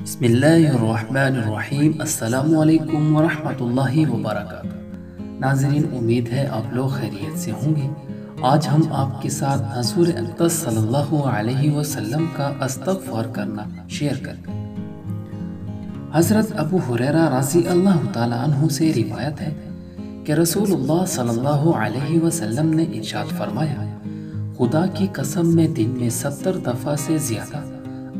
بسم اللہ الرحمن الرحیم۔ السلام علیکم ورحمۃ اللہ وبرکاتہ۔ ناظرین، امید ہے آپ لوگ خیریت سے ہوں گے۔ آج ہم آپ کے ساتھ حضور اقدس صلی اللہ علیہ وسلم کا استغفار کرنا شیئر کریں۔ حضرت ابو ہریرہ رضی اللہ تعالیٰ عنہ سے روایت ہے کہ رسول اللہ صلی اللہ علیہ وسلم نے ارشاد فرمایا، خدا کی قسم میں دن میں 70 دفعہ سے زیادہ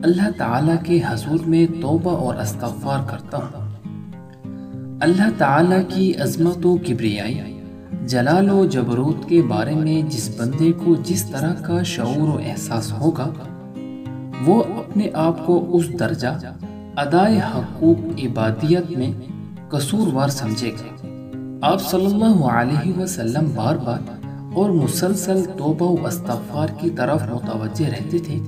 اللہ تعالیٰ کے حضور میں توبہ اور استغفار کرتا ہوں۔ اللہ تعالیٰ کی عظمت و کبریائی، جلال و جبروت کے بارے میں جس بندے کو جس طرح کا شعور و احساس ہوگا، وہ اپنے آپ کو اس درجہ ادائے حقوق عبادیت میں قصوروار سمجھے گا۔ آپ صلی اللہ علیہ وسلم بار بار اور مسلسل توبہ و استغفار کی طرف متوجہ رہتے تھے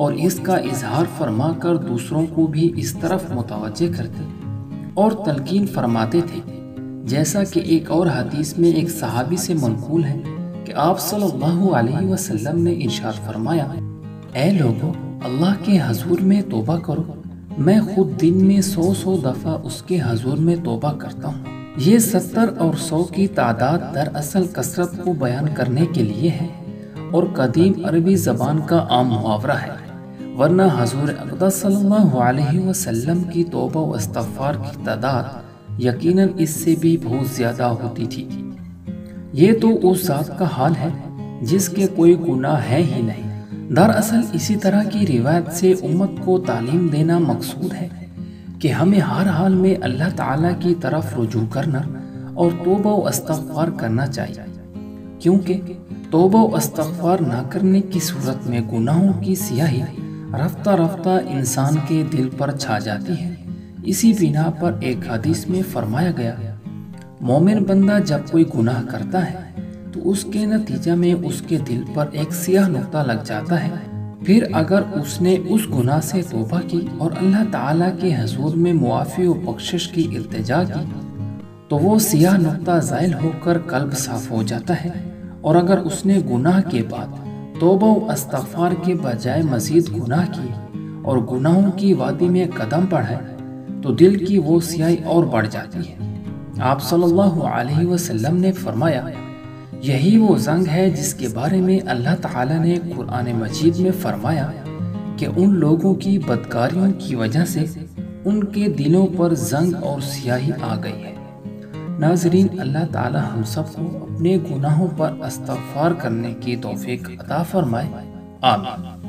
اور اس کا اظہار فرما کر دوسروں کو بھی اس طرف متوجہ کرتے اور تلقین فرماتے تھے، جیسا کہ ایک اور حدیث میں ایک صحابی سے منقول ہے کہ آپ صلی اللہ علیہ وسلم نے ارشاد فرمایا، اے لوگو، اللہ کے حضور میں توبہ کرو، میں خود دن میں 100 دفعہ اس کے حضور میں توبہ کرتا ہوں۔ یہ 70 اور 100 کی تعداد دراصل کثرت کو بیان کرنے کے لیے ہے اور قدیم عربی زبان کا عام محاورہ ہے، ورنہ حضور اقدس صلی اللہ علیہ وسلم کی توبہ و استغفار کی تعداد یقیناً اس سے بھی بہت زیادہ ہوتی تھی۔ یہ تو اس ذات کا حال ہے جس کے کوئی گناہ ہے ہی نہیں۔ دراصل اسی طرح کی روایت سے امت کو تعلیم دینا مقصود ہے کہ ہمیں ہر حال میں اللہ تعالیٰ کی طرف رجوع کرنا اور توبہ و استغفار کرنا چاہیے، کیونکہ توبہ و استغفار نہ کرنے کی صورت میں گناہوں کی سیاہی رفتہ رفتہ انسان کے دل پر چھا جاتی ہے۔ اسی بنا پر ایک حدیث میں فرمایا گیا، مومن بندہ جب کوئی گناہ کرتا ہے تو اس کے نتیجہ میں اس کے دل پر ایک سیاہ نقطہ لگ جاتا ہے، پھر اگر اس نے اس گناہ سے توبہ کی اور اللہ تعالیٰ کے حضور میں معافی و بخشش کی التجا کی تو وہ سیاہ نقطہ زائل ہو کر قلب صاف ہو جاتا ہے، اور اگر اس نے گناہ کے بعد توبہ و استغفار کے بجائے مزید گناہ کی اور گناہوں کی وادی میں قدم بڑھائے تو دل کی وہ سیاہی اور بڑھ جاتی ہے۔ آپ صلی اللہ علیہ وسلم نے فرمایا، یہی وہ زنگ ہے جس کے بارے میں اللہ تعالیٰ نے قرآن مجید میں فرمایا کہ ان لوگوں کی بدکاریوں کی وجہ سے ان کے دلوں پر زنگ اور سیاہی آ گئی ہے۔ ناظرین، اللہ تعالیٰ ہم سب کو اپنے گناہوں پر استغفار کرنے کی توفیق عطا فرمائے، آمین۔